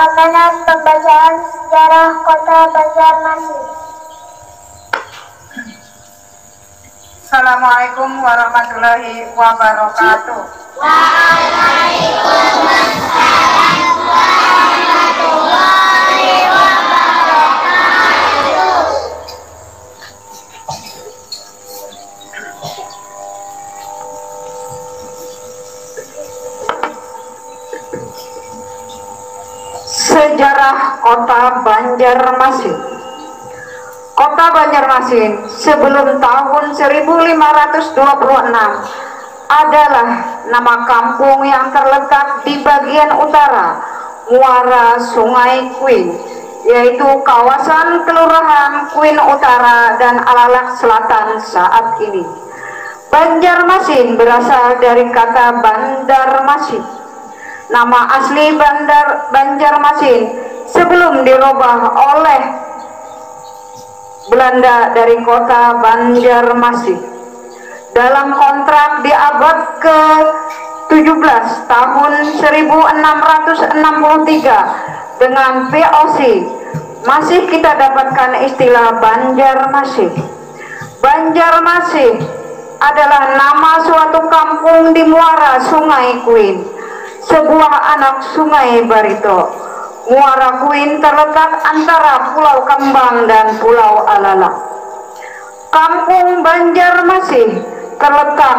Amanat pembacaan sejarah Kota Banjarmasin. Assalamualaikum warahmatullahi wabarakatuh. Waalaikumsalam warahmatullahi wabarakatuh. Sejarah Kota Banjarmasin. Kota Banjarmasin sebelum tahun 1526 adalah nama kampung yang terletak di bagian utara muara Sungai Kuin, yaitu kawasan Kelurahan Kuin Utara dan Alalak Selatan saat ini. Banjarmasin berasal dari kata Bandar Masin. Nama asli Banjarmasin sebelum dirubah oleh Belanda dari kota Banjarmasin. Dalam kontrak di abad ke-17 tahun 1663 dengan VOC masih kita dapatkan istilah Banjarmasin. Banjarmasin adalah nama suatu kampung di muara Sungai Kuin, sebuah anak Sungai Barito. Muara Kuin terletak antara Pulau Kembang dan Pulau Alalak. Kampung Banjarmasin terletak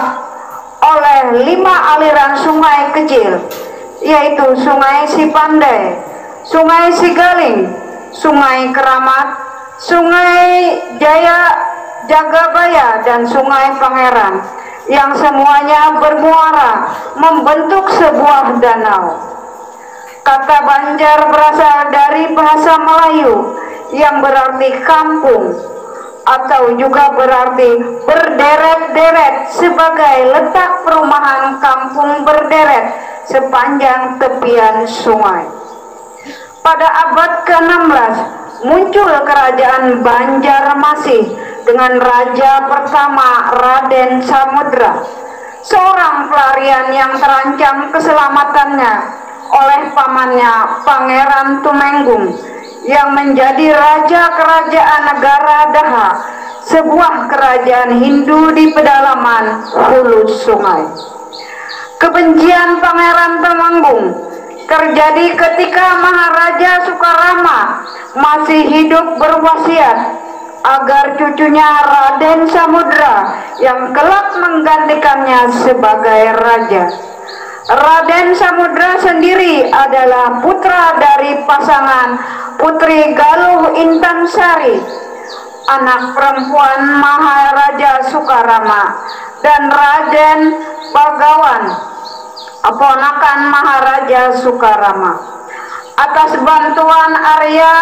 oleh 5 aliran sungai kecil, yaitu Sungai Cipandai, Sungai Sigaling, Sungai Keramat, Sungai Jagabaya, dan Sungai Pangeran, yang semuanya bermuara membentuk sebuah danau. Kata Banjar berasal dari bahasa Melayu yang berarti kampung, atau juga berarti berderet-deret, sebagai letak perumahan kampung berderet sepanjang tepian sungai. Pada abad ke-16 muncul kerajaan Banjarmasin dengan raja pertama Raden Samudra, seorang pelarian yang terancam keselamatannya oleh pamannya Pangeran Tumenggung yang menjadi raja kerajaan negara Daha, sebuah kerajaan Hindu di pedalaman hulu sungai. Kebencian Pangeran Tumenggung terjadi ketika Maharaja Sukarama masih hidup berwasiat agar cucunya Raden Samudra yang kelak menggantikannya sebagai raja. Raden Samudra sendiri adalah putra dari pasangan Putri Galuh Intansari, anak perempuan Maharaja Sukarama, dan Raden Bagawan, ponakan Maharaja Sukarama. Atas bantuan Arya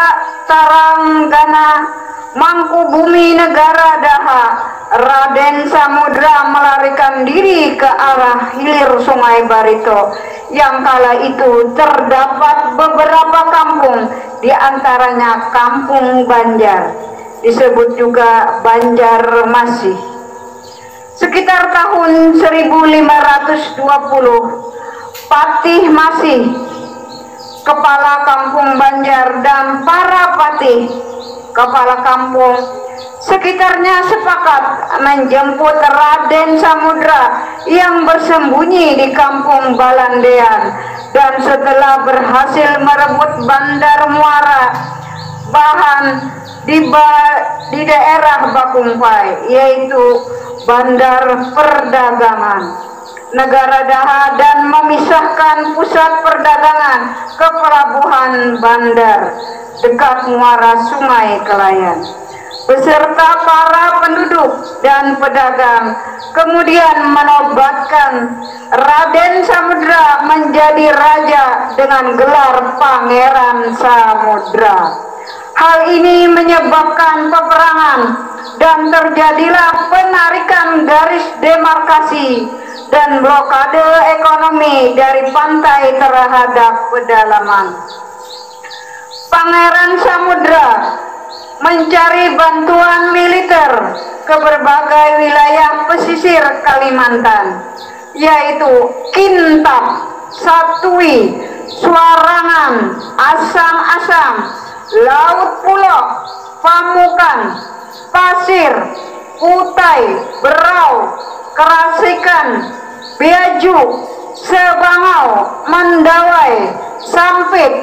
Taranggana, Mangkubumi negara Daha, Raden Samudra melarikan diri ke arah hilir Sungai Barito, yang kala itu terdapat beberapa kampung, di antaranya Kampung Banjar, disebut juga Banjarmasin. Sekitar tahun 1520, Patih Masih, kepala kampung Banjar, dan para patih kepala kampung sekitarnya sepakat menjemput Raden Samudra yang bersembunyi di kampung Balandean, dan setelah berhasil merebut bandar muara bahan di daerah Bakumpai, yaitu bandar perdagangan negara Daha, dan memisahkan pusat perdagangan ke pelabuhan bandar dekat muara Sungai Kelayan, beserta para penduduk dan pedagang, kemudian menobatkan Raden Samudra menjadi raja dengan gelar Pangeran Samudra. Hal ini menyebabkan peperangan dan terjadilah penarikan garis demarkasi dan blokade ekonomi dari pantai terhadap pedalaman. Pangeran Samudra mencari bantuan militer ke berbagai wilayah pesisir Kalimantan, yaitu Kintab, Satui, Suarangan, Asam-Asam, Laut Pulo, Pamukan, Pasir, Kutai, Berau, Kerasikan, Biaju, Sebangau, Mendawai, Sampit,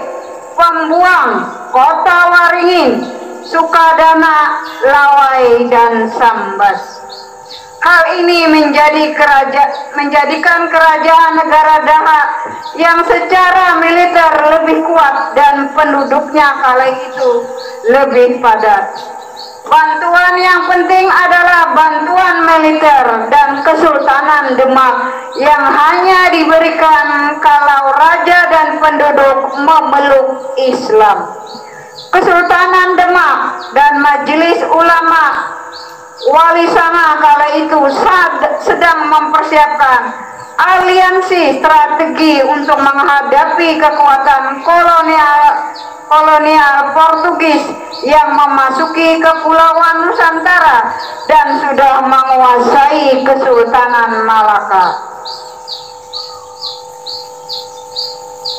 Pembuang, Kota Waringin, Sukadana, Lawai, dan Sambas. Hal ini menjadikan kerajaan negara Daha yang secara militer lebih kuat dan penduduknya kala itu lebih padat. Bantuan yang penting adalah bantuan militer dan Kesultanan Demak yang hanya diberikan kalau raja dan penduduk memeluk Islam. Kesultanan Demak dan Majelis Ulama Wali Sanga kala itu sedang mempersiapkan aliansi strategi untuk menghadapi kekuatan kolonial Portugis yang memasuki Kepulauan Nusantara dan sudah menguasai Kesultanan Malaka.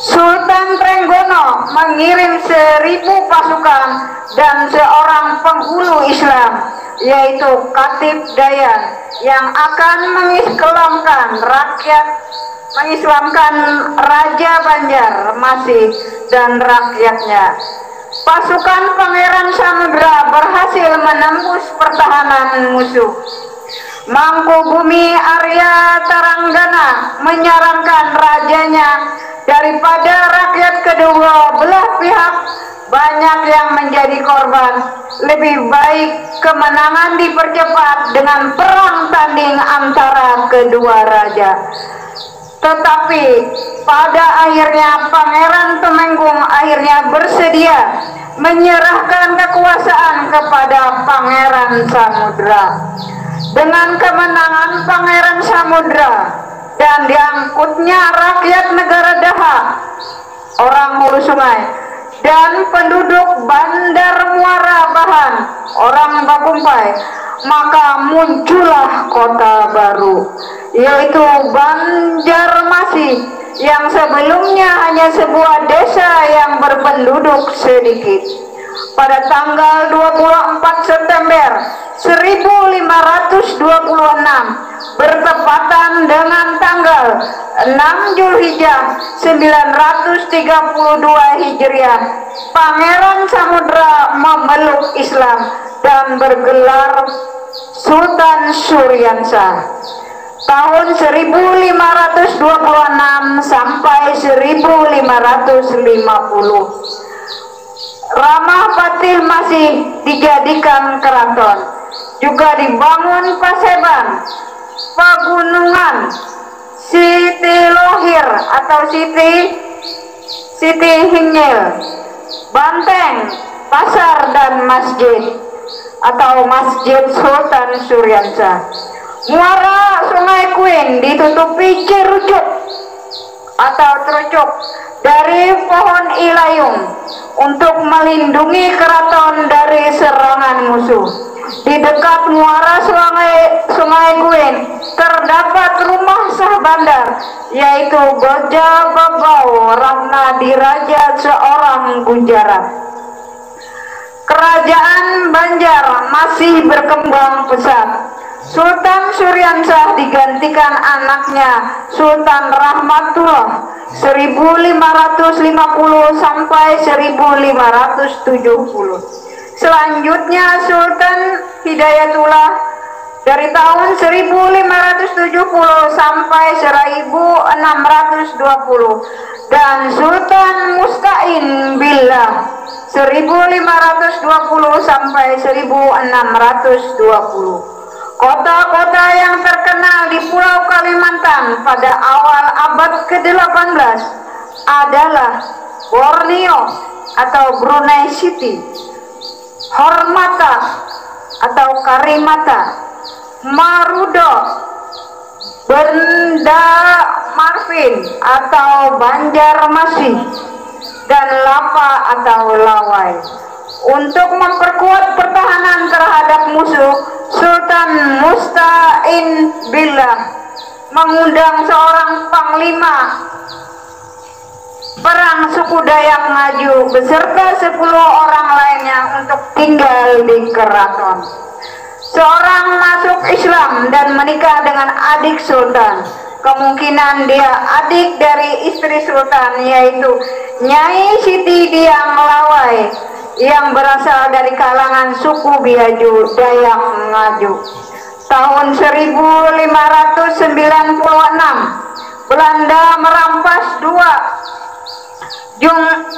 Sultan Trenggono mengirim 1.000 pasukan dan seorang penghulu Islam, yaitu Khatib Dayan, yang akan mengislamkan Raja Banjarmasin dan rakyatnya. Pasukan Pangeran Samudra berhasil menembus pertahanan musuh. Mangkubumi Arya Taranggana menyarankan rajanya, daripada rakyat kedua belah pihak banyak yang menjadi korban, lebih baik kemenangan dipercepat dengan perang tanding antara kedua raja. Tetapi pada akhirnya Pangeran Tumenggung akhirnya bersedia menyerahkan kekuasaan kepada Pangeran Samudra. Dengan kemenangan Pangeran Samudra dan diangkutnya rakyat negara Daha, orang Hulu Sungai, dan penduduk Bandar Muara Bahan, orang Bakumpai, maka muncullah kota baru, yaitu Banjarmasin, yang sebelumnya hanya sebuah desa yang berpenduduk sedikit. Pada tanggal 24 September 1526 bertepatan dengan tanggal 6 Zulhijjah 932 Hijriah, Pangeran Samudra memeluk Islam dan bergelar Sultan Suryansah. Tahun 1526 sampai 1550 Ramah-Patil masih dijadikan keraton. Juga dibangun Paseban, Pagunungan, Siti Lohir atau Siti Hingil, Banteng, Pasar, dan Masjid atau Masjid Sultan Suryansah. Muara Sungai Kuin ditutupi cerucuk atau terucuk dari pohon ilayung untuk melindungi keraton dari serangan musuh. Di dekat muara Sungai Kuin terdapat rumah Sah Bandar, yaitu Goja Babau Ratna Diraja seorang Gujarat. Kerajaan Banjar masih berkembang pesat. Sultan Suryansah digantikan anaknya Sultan Rahmatullah 1550 sampai 1570. Selanjutnya Sultan Hidayatullah dari tahun 1570 sampai 1620 dan Sultan Musta'in Billah 1520 sampai 1620. Kota-kota yang terkenal di Pulau Kalimantan pada awal abad ke-18 adalah Borneo atau Brunei City, Hormata atau Karimata, Marudo, Benda Marvin atau Banjarmasin, dan Lapa atau Lawai. Untuk memperkuat pertahanan terhadap musuh, Sultan Musta'in Billah mengundang seorang panglima perang suku Dayak Ngaju beserta 10 orang lainnya untuk tinggal di keraton. Seorang masuk Islam dan menikah dengan adik sultan. Kemungkinan dia adik dari istri sultan, yaitu Nyai Siti Diang Lawai, yang berasal dari kalangan suku Biaju Dayak Ngaju. Tahun 1596, Belanda merampas 2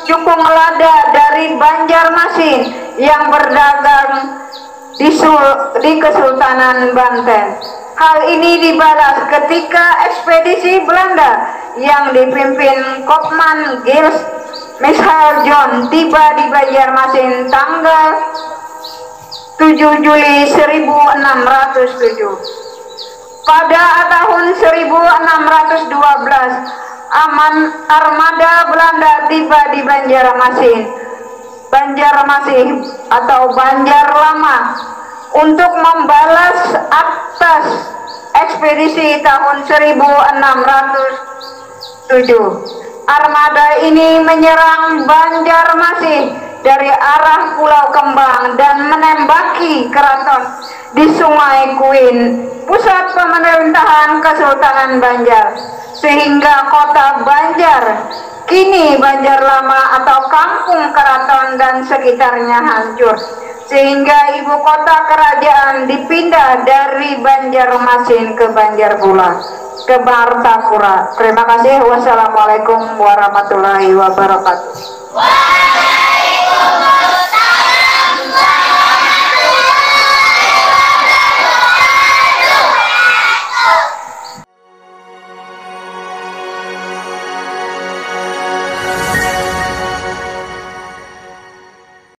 jukung lada dari Banjarmasin yang berdagang di Kesultanan Banten. Hal ini dibalas ketika ekspedisi Belanda yang dipimpin Kopman Gils Michael John tiba di Banjarmasin tanggal 7 Juli 1607. Pada tahun 1612, armada Belanda tiba di Banjarmasin atau Banjar Lama untuk membalas atas ekspedisi tahun 1607. Armada ini menyerang Banjarmasin dari arah Pulau Kembang dan menembaki keraton di Sungai Kuin, pusat pemerintahan Kesultanan Banjar, sehingga kota Banjar, kini Banjar Lama atau Kampung Keraton dan sekitarnya hancur, sehingga ibu kota kerajaan dipindah dari Banjarmasin ke Martapura. Terima kasih. Wassalamualaikum warahmatullahi wabarakatuh.